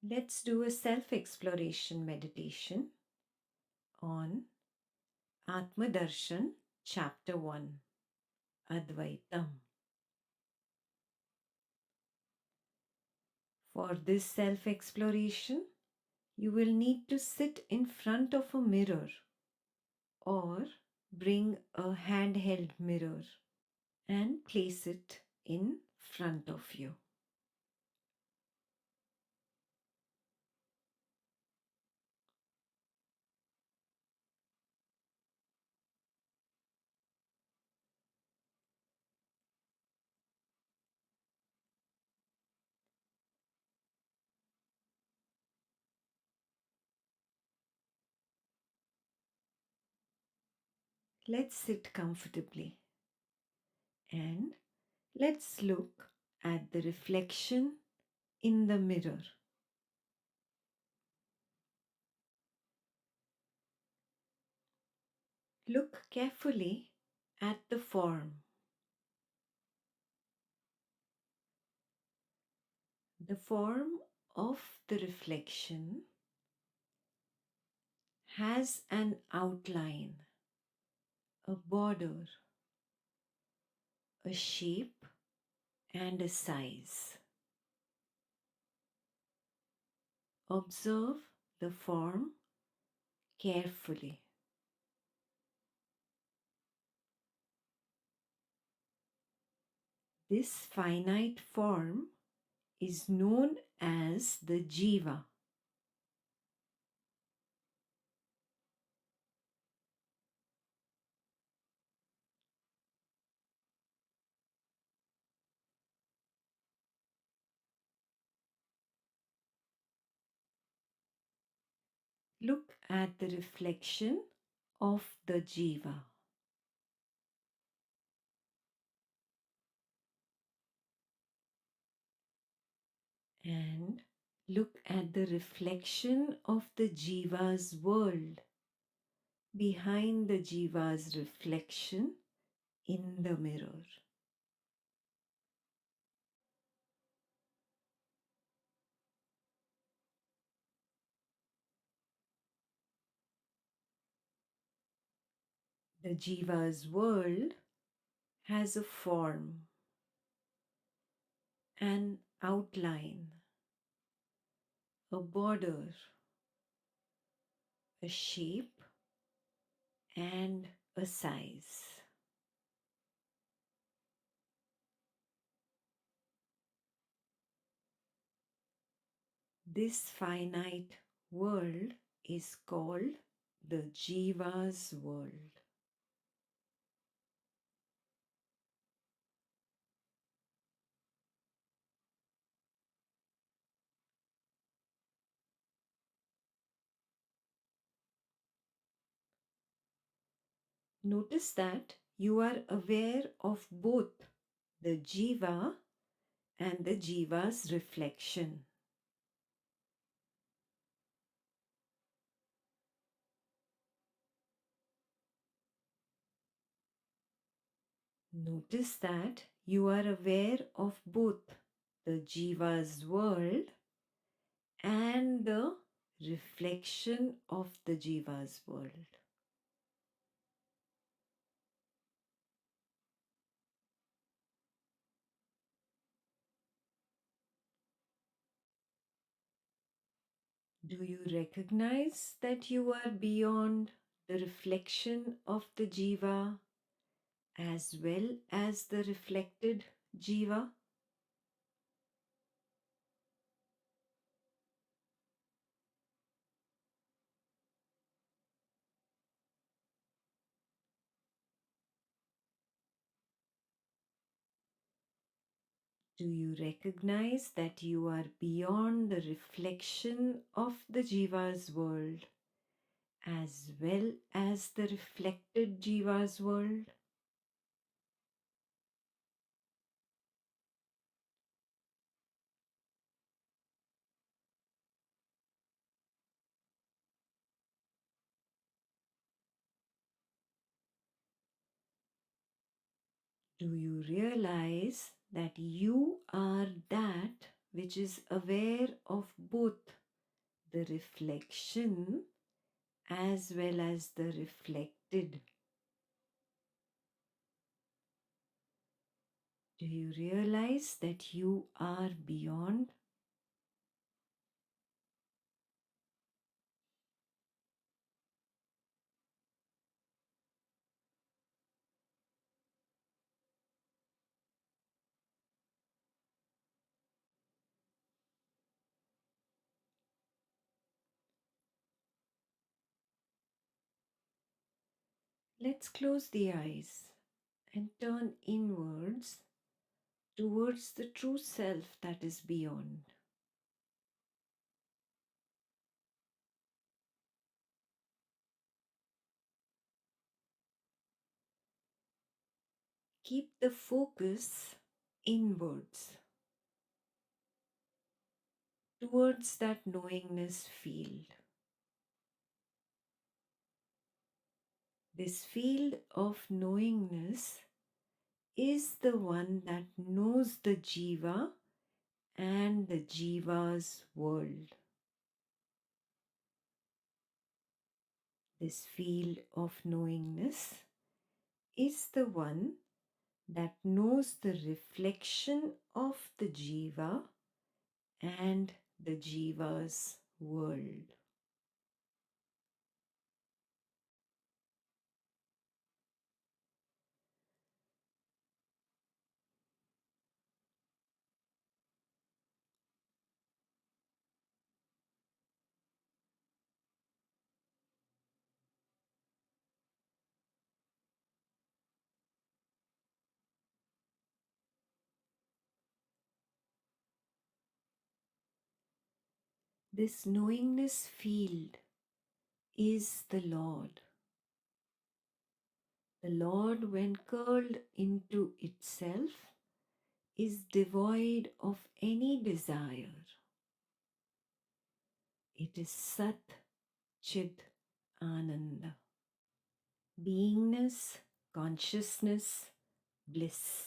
Let's do a self-exploration meditation on Atma Darshan, Chapter 1, Advaitam. For this self-exploration, you will need to sit in front of a mirror or bring a handheld mirror and place it in front of you. Let's sit comfortably and let's look at the reflection in the mirror. Look carefully at the form. The form of the reflection has an outline, a border, a shape, and a size. Observe the form carefully. This finite form is known as the jiva. Look at the reflection of the jiva. And look at the reflection of the jiva's world behind the jiva's reflection in the mirror. The jiva's world has a form, an outline, a border, a shape, and a size. This finite world is called the jiva's world. Notice that you are aware of both the jiva and the jiva's reflection. Notice that you are aware of both the jiva's world and the reflection of the jiva's world. Do you recognize that you are beyond the reflection of the jiva as well as the reflected jiva? Do you recognize that you are beyond the reflection of the jiva's world as well as the reflected jiva's world? Do you realize that you are that which is aware of both the reflection as well as the reflected. Do you realize that you are beyond? Let's close the eyes and turn inwards towards the true self that is beyond. Keep the focus inwards towards that knowingness field. This field of knowingness is the one that knows the Jiva and the Jiva's world. This field of knowingness is the one that knows the reflection of the Jiva and the Jiva's world. This knowingness field is the Lord. The Lord, when curled into itself, is devoid of any desire. It is Sat Chid Ananda. Beingness, consciousness, bliss.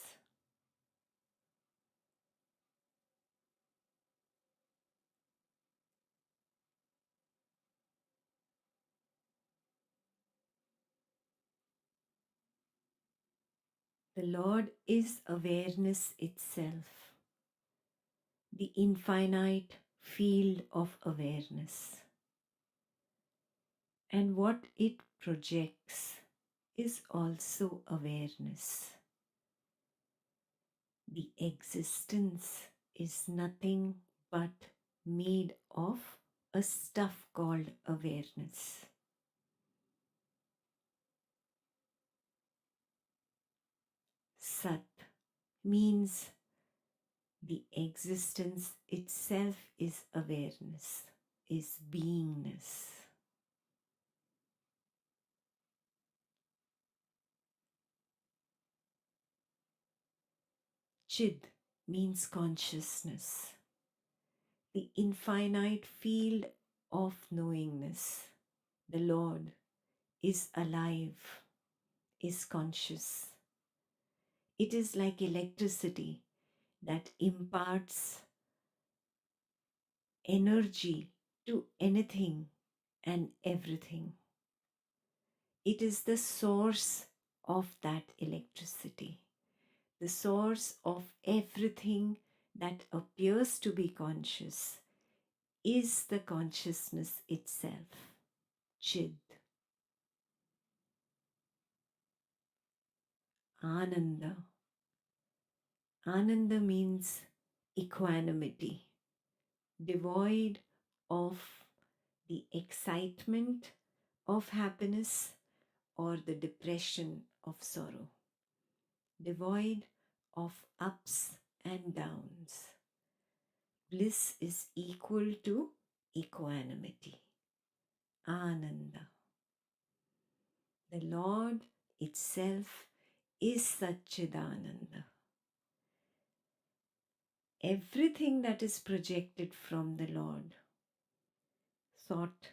The Lord is awareness itself, the infinite field of awareness. And what it projects is also awareness. The existence is nothing but made of a stuff called awareness. Sat means the existence itself is awareness, is beingness. Chid means consciousness, the infinite field of knowingness. The Lord is alive, is conscious. It is like electricity that imparts energy to anything and everything. It is the source of that electricity, the source of everything that appears to be conscious is the consciousness itself, Chid. Ananda. Ananda means equanimity, devoid of the excitement of happiness or the depression of sorrow, devoid of ups and downs. Bliss is equal to equanimity, Ananda. The Lord itself is SatChidAnanda. Everything that is projected from the Lord, thought,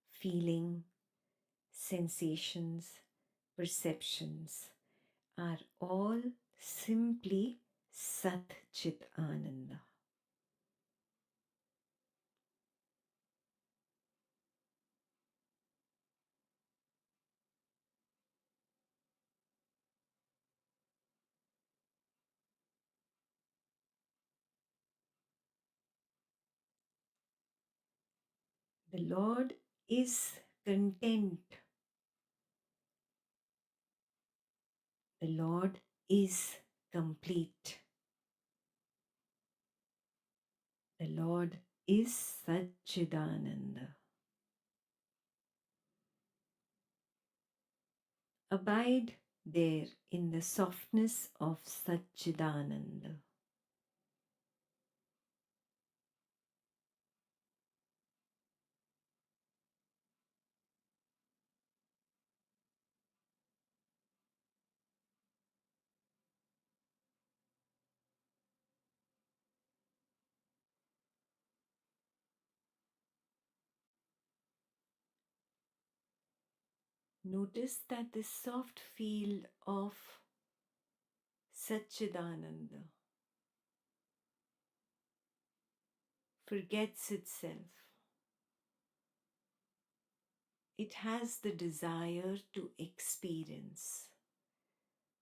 feeling, sensations, perceptions, are all simply Sat Chit Ananda. The Lord is content. The Lord is complete. The Lord is SatChidAnanda. Abide there in the softness of SatChidAnanda. Notice that this soft field of SatChidAnanda forgets itself. It has the desire to experience,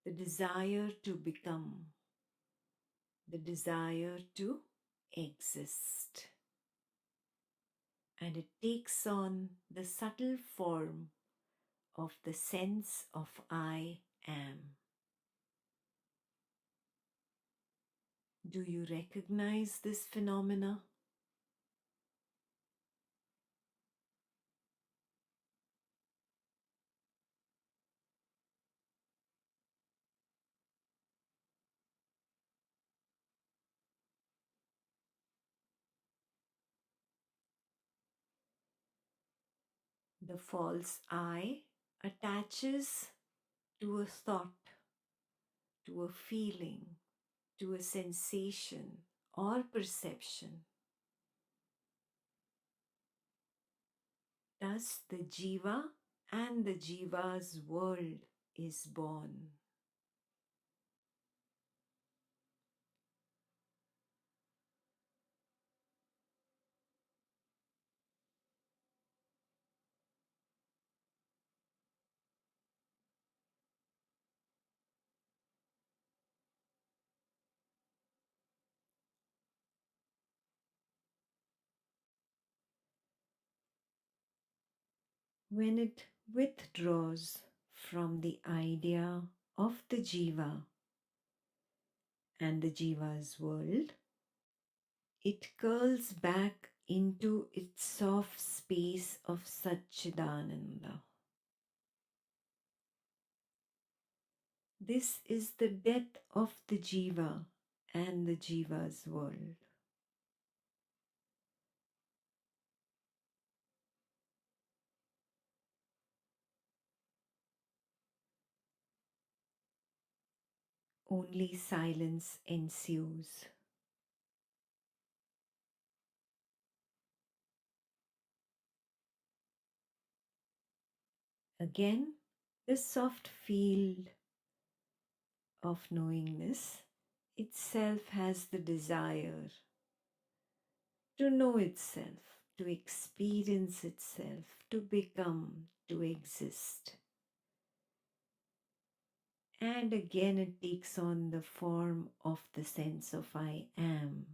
the desire to become, the desire to exist. And it takes on the subtle form of the sense of I am. Do you recognize this phenomena? The false I attaches to a thought, to a feeling, to a sensation or perception. Thus, the jiva and the jiva's world is born. When it withdraws from the idea of the jiva and the jiva's world, it curls back into its soft space of SatChidAnanda. This is the death of the jiva and the jiva's world. Only silence ensues. Again, the soft field of knowingness itself has the desire to know itself, to experience itself, to become, to exist. And again, it takes on the form of the sense of I am.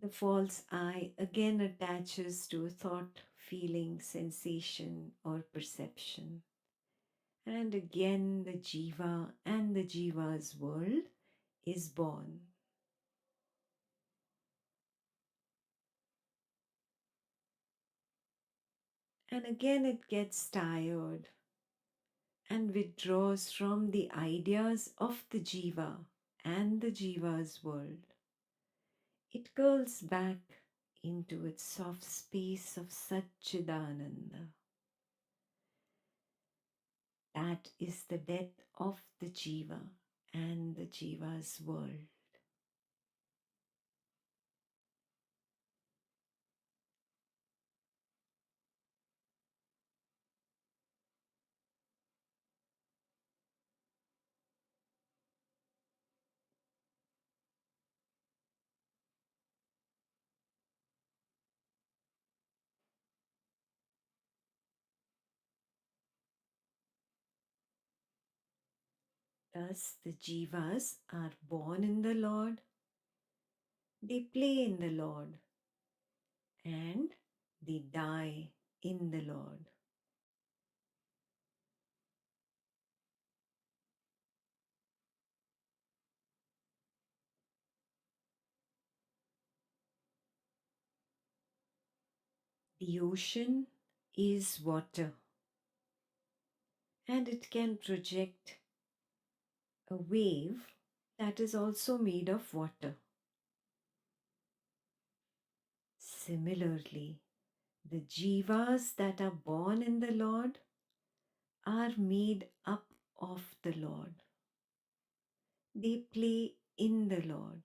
The false I again attaches to a thought, feeling, sensation, or perception. And again, the jiva and the jiva's world is born. And again, it gets tired and withdraws from the ideas of the jiva and the jiva's world. It curls back into its soft space of SatChidAnanda. That is the death of the jiva and the jiva's world. Thus, the jivas are born in the Lord, they play in the Lord, and they die in the Lord. The ocean is water, and it can project a wave that is also made of water. Similarly, the jivas that are born in the Lord are made up of the Lord. They play in the Lord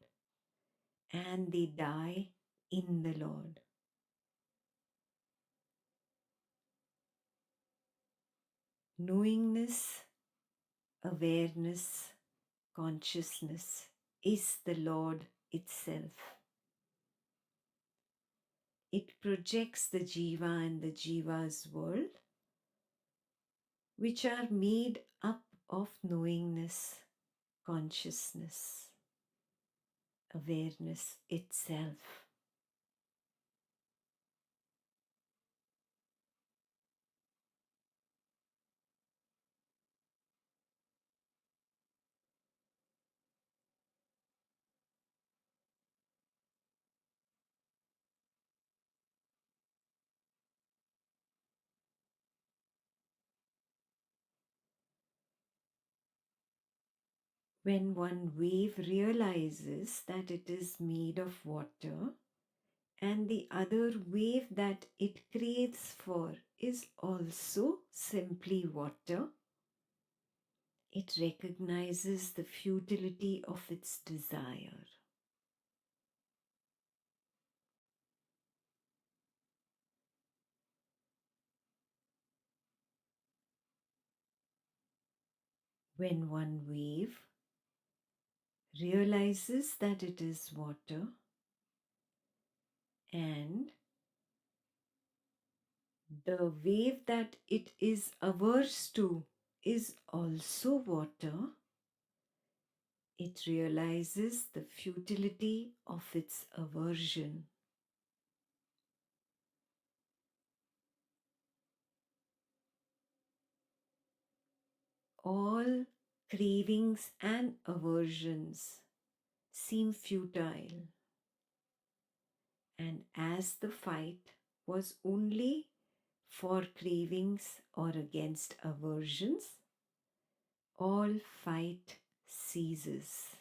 and they die in the Lord. Knowingness, awareness, consciousness is the Lord itself. It projects the jiva and the jiva's world, which are made up of knowingness, consciousness, awareness itself. When one wave realizes that it is made of water, and the other wave that it creates for is also simply water, it recognizes the futility of its desire. When one wave realizes that it is water and the wave that it is averse to is also water, it realizes the futility of its aversion. All cravings and aversions seem futile, and as the fight was only for cravings or against aversions, all fight ceases.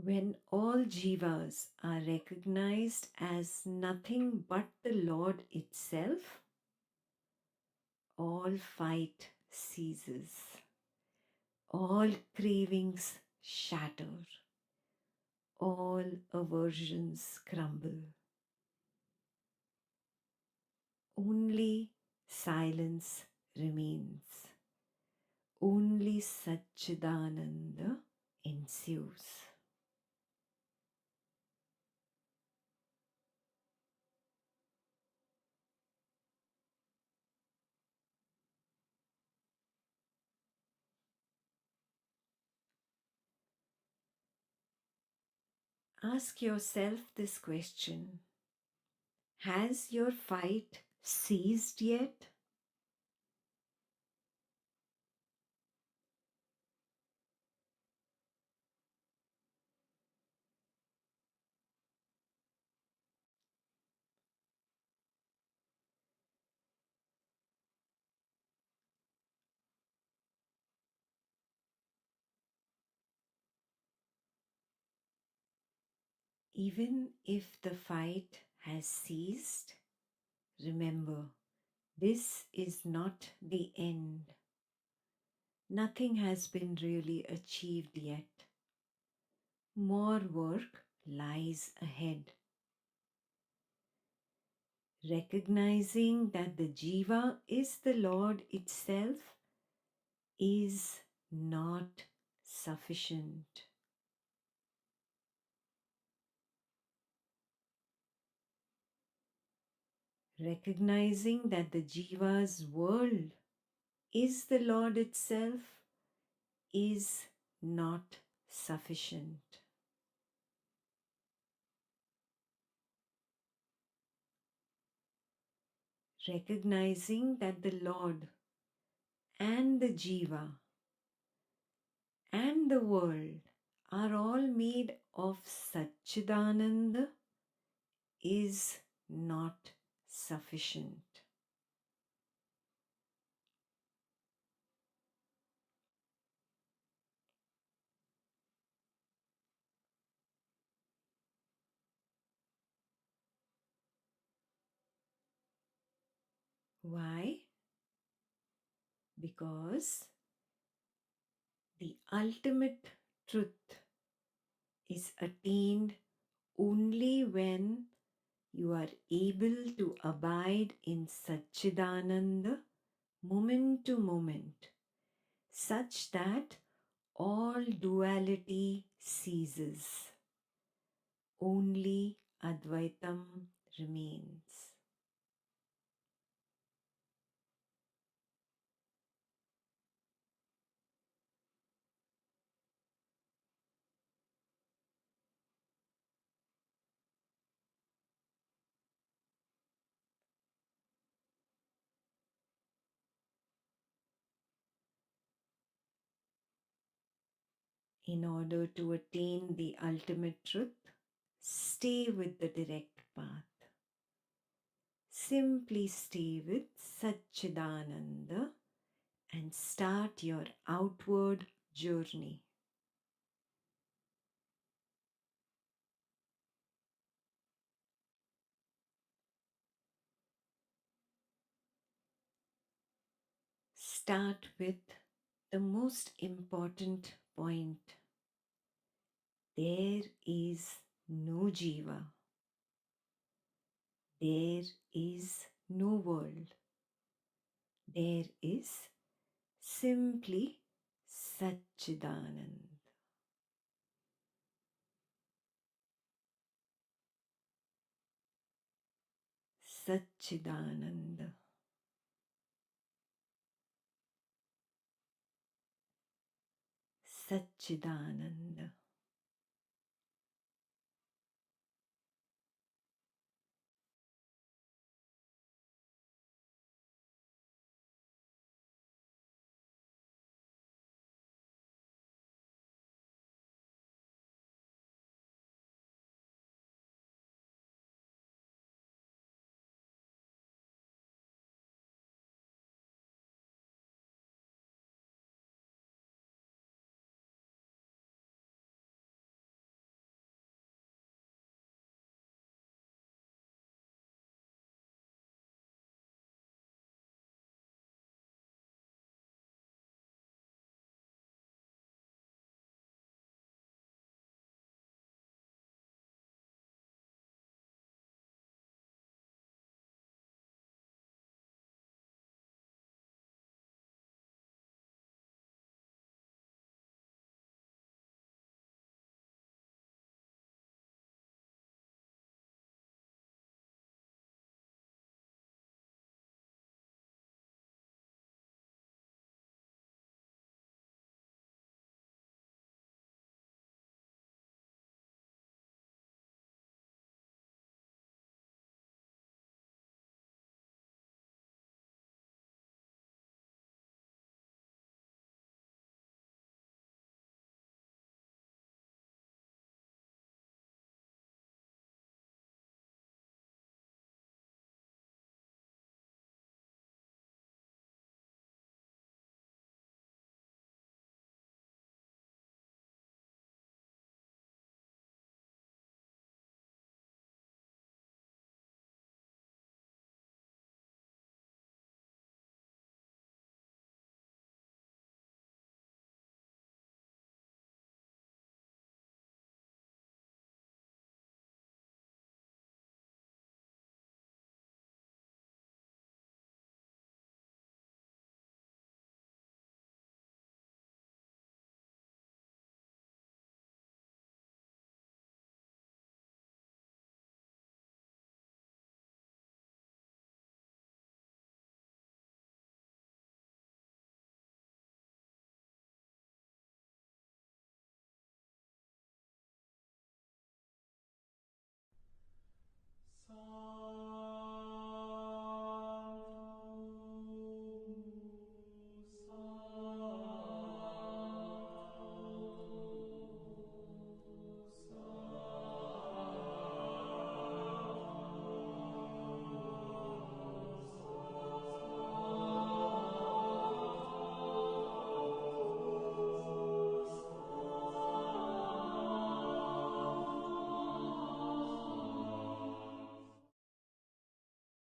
When all jivas are recognized as nothing but the Lord itself, all fight ceases, all cravings shatter, all aversions crumble. Only silence remains. Only SatChidAnanda ensues. Ask yourself this question: has your fight ceased yet? Even if the fight has ceased, remember, this is not the end. Nothing has been really achieved yet. More work lies ahead. Recognizing that the Jiva is the Lord itself is not sufficient. recognizing that the Jiva's world is the Lord itself is not sufficient. Recognizing that the Lord and the Jiva and the world are all made of SatChidAnanda is not sufficient. Why? Because the ultimate truth is attained only when you are able to abide in SatChidAnanda moment to moment, such that all duality ceases. Only Advaitam remains. In order to attain the ultimate truth, stay with the direct path. Simply stay with SatChidAnanda and start your outward journey. Start with the most important point. There is no Jiva. There is no world. There is simply SatChidAnanda. SatChidAnanda. SatChidAnanda.